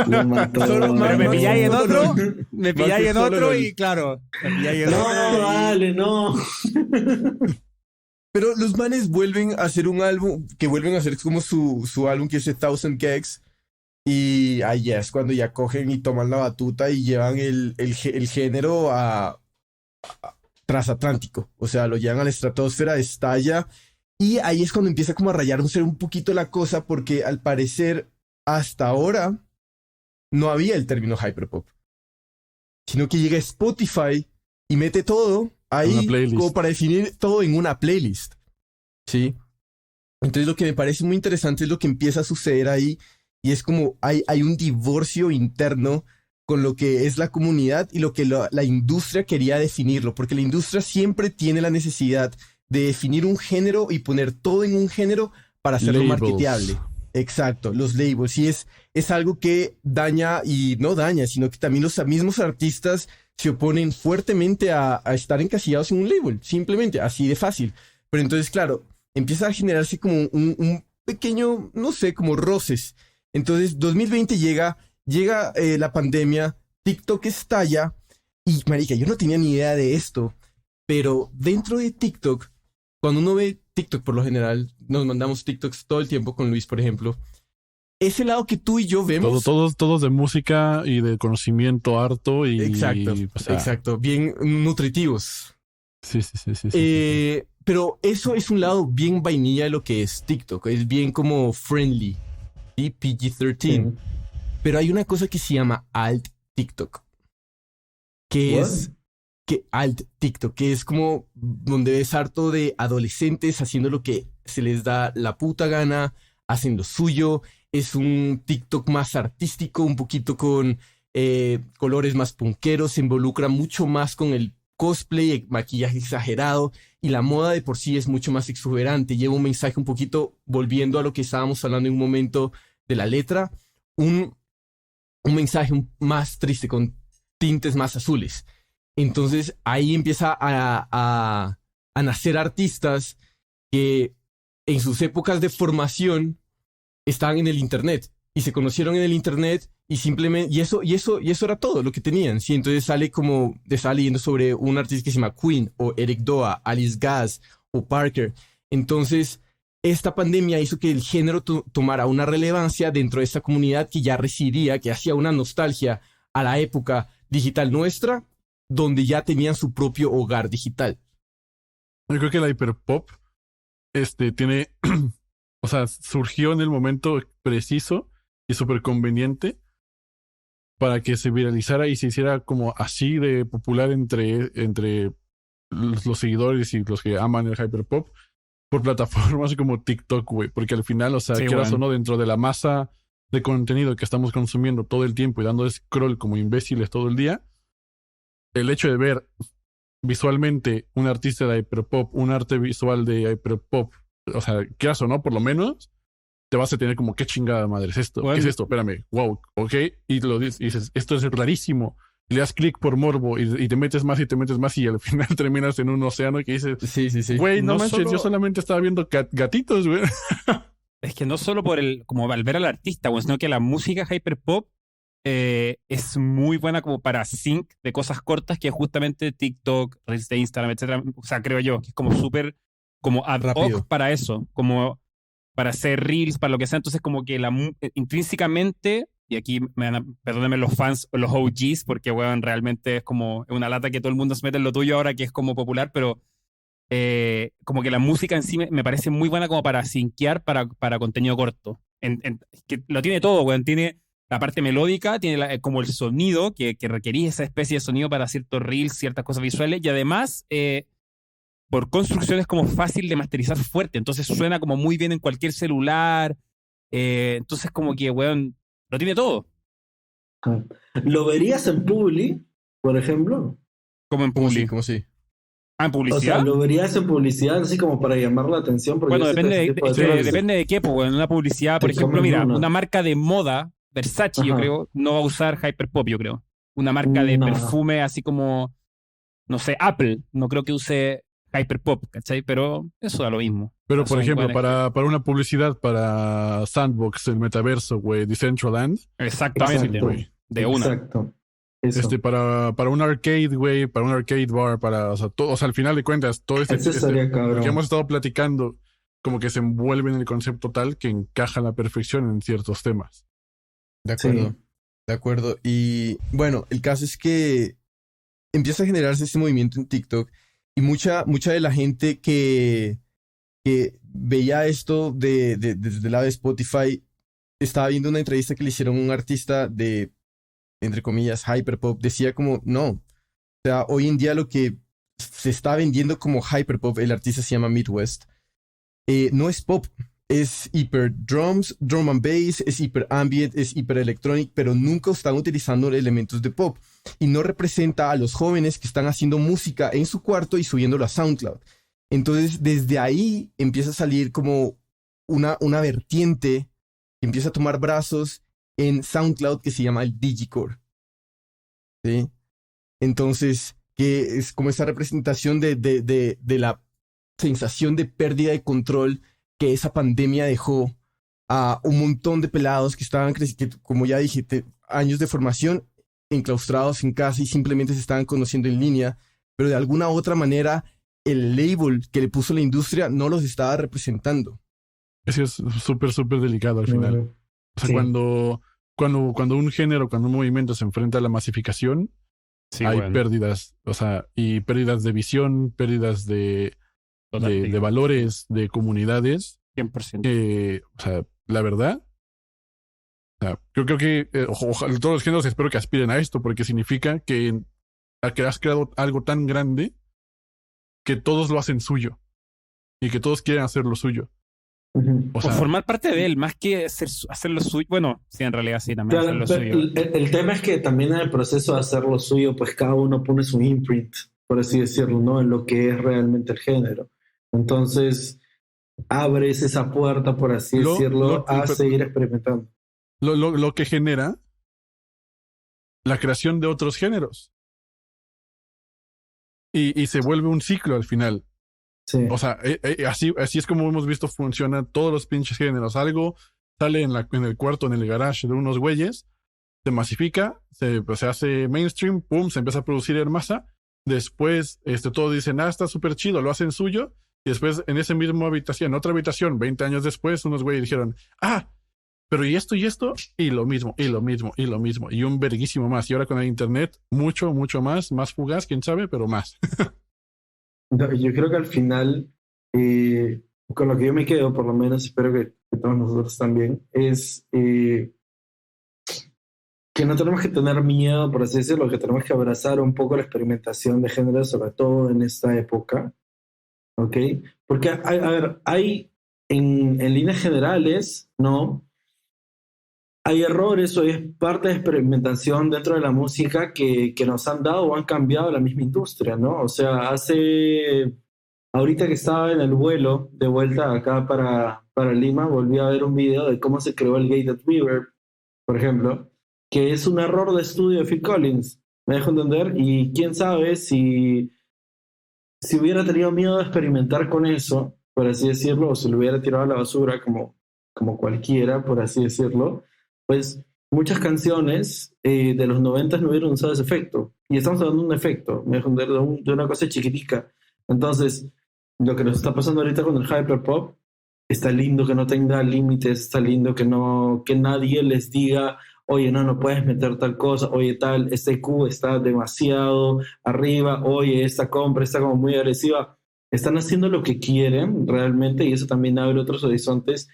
no. Pero me pilláis en otro, y claro, me pilláis en otro. No, dale, no. Pero los manes vuelven a hacer un álbum, que vuelven a hacer como su álbum que es The Thousand Gags. Y ahí ya es cuando ya cogen y toman la batuta y llevan el género a transatlántico. O sea, lo llevan a la estratosfera, estalla. Y ahí es cuando empieza como a rayarse un poquito la cosa, porque al parecer hasta ahora no había el término hyperpop. Sino que llega Spotify y mete todo ahí como para definir todo en una playlist. ¿Sí? Entonces lo que me parece muy interesante es lo que empieza a suceder ahí. Y es como hay un divorcio interno con lo que es la comunidad y lo que la industria quería definirlo. Porque la industria siempre tiene la necesidad de definir un género y poner todo en un género para hacerlo marketeable. Exacto, los labels. Y es algo que daña, y no daña, sino que también los mismos artistas se oponen fuertemente a estar encasillados en un label. Simplemente, así de fácil. Pero entonces, claro, empieza a generarse como un pequeño, no sé, como roces. Entonces, 2020 llega la pandemia, TikTok estalla, y marica, yo no tenía ni idea de esto, pero dentro de TikTok, cuando uno ve TikTok por lo general, nos mandamos TikToks todo el tiempo con Luis, por ejemplo, ese lado que tú y yo vemos... Todos de música y de conocimiento harto y... Exacto, exacto, bien nutritivos. Sí. Pero eso es un lado bien vainilla de lo que es TikTok, es bien como friendly. PG-13. Pero hay una cosa que se llama alt TikTok. Alt TikTok, que es como donde ves harto de adolescentes haciendo lo que se les da la puta gana, hacen lo suyo. Es un TikTok más artístico, un poquito con colores más punqueros, se involucra mucho más con el cosplay, el maquillaje exagerado, y la moda de por sí es mucho más exuberante. Lleva un mensaje un poquito, volviendo a lo que estábamos hablando en un momento de la letra, un mensaje más triste, con tintes más azules. Entonces ahí empieza a nacer artistas que en sus épocas de formación estaban en el internet y se conocieron en el internet y simplemente, y eso era todo lo que tenían. Sí, entonces estaba leyendo sobre un artista que se llama Queen, o Eric Doa, Alice Gaz, o Parker. Entonces esta pandemia hizo que el género tomara una relevancia dentro de esta comunidad que ya residía, que hacía una nostalgia a la época digital nuestra, donde ya tenían su propio hogar digital. Yo creo que la hiperpop tiene, o sea, surgió en el momento preciso y súper conveniente para que se viralizara y se hiciera como así de popular entre los seguidores y los que aman el hyperpop por plataformas como TikTok, güey. Porque al final, o sea, Sí, quieras bueno. o no, dentro de la masa de contenido que estamos consumiendo todo el tiempo y dando scroll como imbéciles todo el día, el hecho de ver visualmente un artista de hyperpop, un arte visual de hyperpop, o sea, quieras o no, por lo menos, te vas a tener como, ¿qué chingada madre es esto? Bueno. ¿Qué es esto? Espérame, wow, ok. Y lo dices, esto es rarísimo. Y le das clic por morbo y te metes más y al final terminas en un océano que dices, Sí. güey, no No manches, solo- yo solamente estaba viendo gatitos, güey. Es que no solo por como al ver al artista, bueno, sino que la música hyperpop es muy buena como para sync de cosas cortas, que es justamente TikTok, Reels de Instagram, etcétera. O sea, creo yo, que es como súper como ad Rápido. hoc para eso, como para hacer Reels, para lo que sea. Entonces, como que intrínsecamente, y aquí perdónenme los fans o los OGs, porque, weón, realmente es como una lata que todo el mundo se mete en lo tuyo ahora que es como popular, pero como que la música en sí me parece muy buena como para syncear para contenido corto. Que lo tiene todo, weón. Tiene la parte melódica, tiene como el sonido, que requerís esa especie de sonido para ciertos reels, ciertas cosas visuales, y además, por construcción es como fácil de masterizar fuerte, entonces suena como muy bien en cualquier celular, entonces como que, weón, lo tiene todo, ¿Lo verías en Publi, por ejemplo? como en publi. ¿Cómo sí? Ah, en O sea, publicidad. ¿lo verías en publicidad así como para llamar la atención? Porque Bueno, yo sé que ese tipo de cosas- depende de qué, pues, weón. Una publicidad, por Te ejemplo, comen mira, una. una marca de moda, Versace, yo Ajá. creo, no va a usar hyperpop, yo creo. Una marca de No. perfume así como, no sé, Apple, no creo que use hyperpop, ¿cachai? Pero eso da lo mismo. Pero, Eso por es un ejemplo, buen para una publicidad para Sandbox, el metaverso, güey, Decentraland, Exactamente, Exacto. güey. de una. Exacto. Eso. Para un arcade, güey, para un arcade bar, o sea, todo, o sea, al final de cuentas, todo Eso estaría lo cabrón. que hemos estado platicando, como que se envuelve en el concepto tal que encaja a la perfección en ciertos temas. De acuerdo, Sí. de acuerdo. Y bueno, el caso es que empieza a generarse este movimiento en TikTok y mucha de la gente que veía esto desde el lado de Spotify estaba viendo una entrevista que le hicieron a un artista de, entre comillas, hyperpop. Decía como, no, o sea, hoy en día lo que se está vendiendo como hyperpop, el artista se llama Midwest, no es pop. Es hiper drums, drum and bass, es hiper ambient, es hiper electronic, pero nunca están utilizando elementos de pop. Y no representa a los jóvenes que están haciendo música en su cuarto y subiéndolo a SoundCloud. Entonces, desde ahí empieza a salir como una vertiente que empieza a tomar brazos en SoundCloud que se llama el Digicore. ¿Sí? Entonces, que es como esa representación de la sensación de pérdida de control que esa pandemia dejó a un montón de pelados que estaban, como ya dije, años de formación enclaustrados en casa y simplemente se estaban conociendo en línea, pero de alguna u otra manera el label que le puso la industria no los estaba representando. Eso es súper, súper delicado al final. O sea, Sí. cuando un género, cuando un movimiento se enfrenta a la masificación, Sí, hay weón. pérdidas, o sea, y pérdidas de visión, pérdidas de valores, de comunidades, 100%. o sea, la verdad, o sea, yo creo que ojalá todos los géneros espero que aspiren a esto, porque significa que has creado algo tan grande que todos lo hacen suyo y que todos quieren hacer lo suyo. Ujú. O sea, formar parte de él, más que hacer lo suyo. Bueno, sí, en realidad sí, también hacer Claro, lo pero suyo. el tema es que también en el proceso de hacer lo suyo, pues cada uno pone su imprint, por así decirlo, ¿no? En lo que es realmente el género. Entonces, abres esa puerta, por así decirlo, a seguir experimentando. lo que genera la creación de otros géneros. Y se vuelve un ciclo al final. Sí. O sea, así es como hemos visto funciona todos los pinches géneros. Algo sale en el cuarto, en el garage de unos güeyes, se masifica, se hace mainstream, pum, se empieza a producir en masa. Después, todos dicen, está súper chido, lo hacen suyo. Y después, en esa misma habitación, en otra habitación, 20 años después, unos güeyes dijeron, pero y esto, y lo mismo, y lo mismo, y lo mismo. Y un verguísimo más. Y ahora con el internet, mucho, mucho más fugaz, quién sabe, pero más. No, yo creo que al final, con lo que yo me quedo, por lo menos, espero que todos nosotros también, es que no tenemos que tener miedo, por así decirlo, que tenemos que abrazar un poco la experimentación de género, sobre todo en esta época, ¿ok? Porque, a ver, hay en líneas generales, ¿no? Hay errores o es parte de experimentación dentro de la música que nos han dado o han cambiado la misma industria, ¿no? O sea, ahorita que estaba en el vuelo de vuelta acá para Lima, volví a ver un video de cómo se creó el gated reverb, por ejemplo, que es un error de estudio de Phil Collins, me dejo entender, y quién sabe si hubiera tenido miedo de experimentar con eso, por así decirlo, o se lo hubiera tirado a la basura como cualquiera, por así decirlo, pues muchas canciones de los 90 no hubieran usado ese efecto. Y estamos hablando de un efecto, me dejo entender, de una cosa chiquitica. Entonces, lo que nos está pasando ahorita con el hyperpop, está lindo que no tenga límites, está lindo que nadie les diga, oye, no puedes meter tal cosa, oye, este Q está demasiado arriba, oye, esta compra está como muy agresiva. Están haciendo lo que quieren realmente y eso también abre otros horizontes,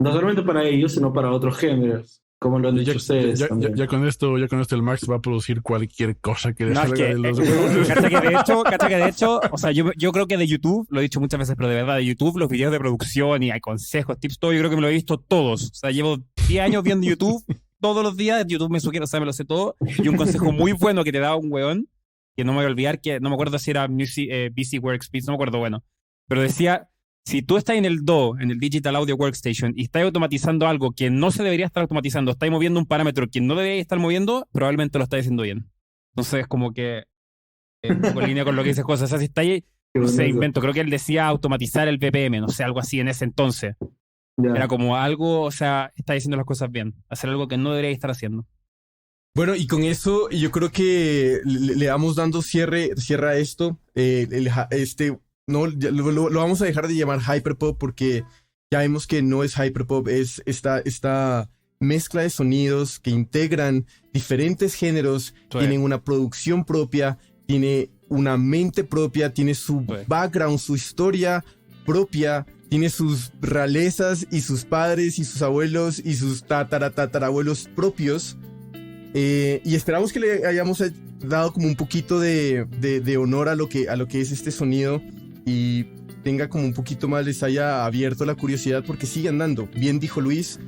no solamente para ellos, sino para otros géneros, como lo han dicho ustedes también. Ya con esto el Max va a producir cualquier cosa que le No, es salga que, de los huevos. cacha que de hecho, o sea, yo creo que de YouTube, lo he dicho muchas veces, pero de verdad, de YouTube, los videos de producción y hay consejos, tips, todo, yo creo que me lo he visto todos. O sea, llevo 10 años viendo YouTube, todos los días, YouTube me sugiere, o sea, me lo sé todo. Y un consejo muy bueno que te da un weón, que no me voy a olvidar, que no me acuerdo si era BC Workspace, no me acuerdo, bueno, pero decía, si tú estás en el DAW, en el Digital Audio Workstation, y estás automatizando algo que no se debería estar automatizando, estás moviendo un parámetro que no debería estar moviendo, probablemente lo estás haciendo bien. Entonces, como que un poco en línea con lo que dices cosas. O sea, si está ahí, no sé, invento, creo que él decía automatizar el BPM, no sé, algo así en ese entonces. Ya. Era como algo, o sea, está diciendo las cosas bien. Hacer algo que no debería estar haciendo. Bueno, y con eso yo creo que le vamos dando cierre a esto. No, lo vamos a dejar de llamar hyperpop porque ya vemos que no es hyperpop, es esta mezcla de sonidos que integran diferentes géneros, Sí. tienen una producción propia, tiene una mente propia, tiene su Sí. background, su historia propia, tiene sus realezas y sus padres y sus abuelos y sus tatarabuelos propios. Y esperamos que le hayamos dado como un poquito de honor a lo que es este sonido y tenga como un poquito más, les haya abierto la curiosidad porque sigue andando. Bien dijo Luis,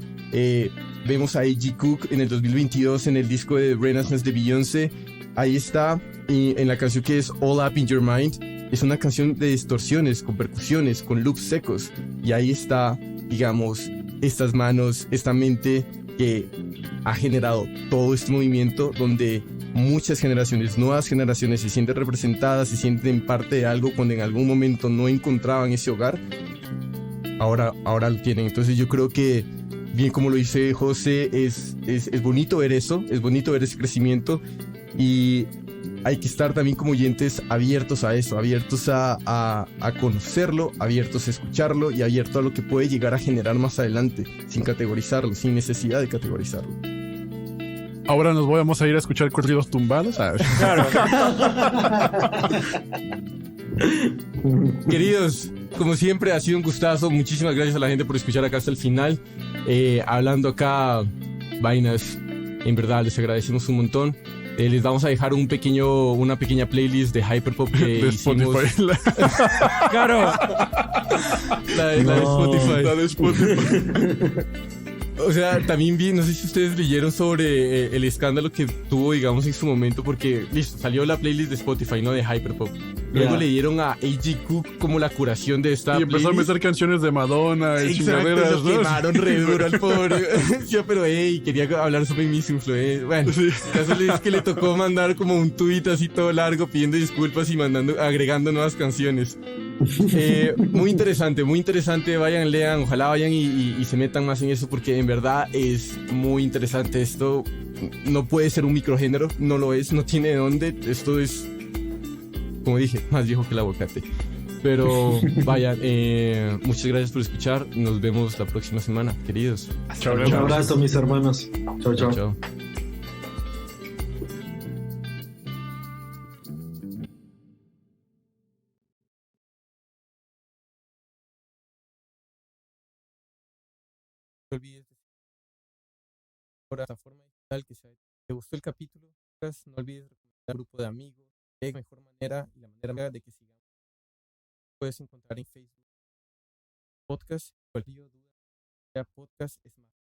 vemos a A.G. Cook en el 2022 en el disco de Renaissance de Beyoncé. Ahí está, y en la canción que es All Up in Your Mind. Es una canción de distorsiones, con percusiones, con loops secos. Y ahí está, digamos, estas manos, esta mente que ha generado todo este movimiento donde muchas generaciones, nuevas generaciones se sienten representadas, se sienten parte de algo cuando en algún momento no encontraban ese hogar. Ahora lo tienen. Entonces yo creo que, bien como lo dice José, es bonito ver eso, es bonito ver ese crecimiento y hay que estar también como oyentes abiertos a eso, abiertos a conocerlo, abiertos a escucharlo y abiertos a lo que puede llegar a generar más adelante, sin categorizarlo, sin necesidad de categorizarlo. Ahora nos vamos a ir a escuchar corridos tumbados. Claro. Queridos, como siempre ha sido un gustazo, muchísimas gracias a la gente por escuchar acá hasta el final, hablando acá vainas, en verdad les agradecemos un montón. Les vamos a dejar una pequeña playlist de hyperpop que De hicimos. Spotify. Claro. La de No. Spotify. La de Spotify. O sea, también vi, no sé si ustedes leyeron sobre el escándalo que tuvo, digamos, en su momento, porque, listo, salió la playlist de Spotify, ¿no? De hyperpop. Luego Ya. le dieron a A.G. Cook como la curación de esta Y empezó a playlist. meter canciones de Madonna y Exacto, chingaderas, lo ¿no? quemaron re duro al pobre. Yo, pero quería hablar sobre mis influencias. Bueno, Sí. el caso es que le tocó mandar como un tuit así todo largo pidiendo disculpas y agregando nuevas canciones. Muy interesante. Vayan, lean, ojalá vayan y se metan más en eso porque en verdad es muy interesante. Esto no puede ser un microgénero, no lo es, no tiene de dónde. Esto es, como dije, más viejo que el aguacate. Pero vayan, muchas gracias por escuchar. Nos vemos la próxima semana, queridos. Chao, Un abrazo, mis hermanos. Chao, chao. Chao. No olvides por la plataforma digital que sea. ¿Te gustó el capítulo? No olvides recomendar al grupo de amigos. Es la mejor manera y la manera de que sigamos. Puedes encontrar en Facebook podcast. Cualquier duda, podcast es más.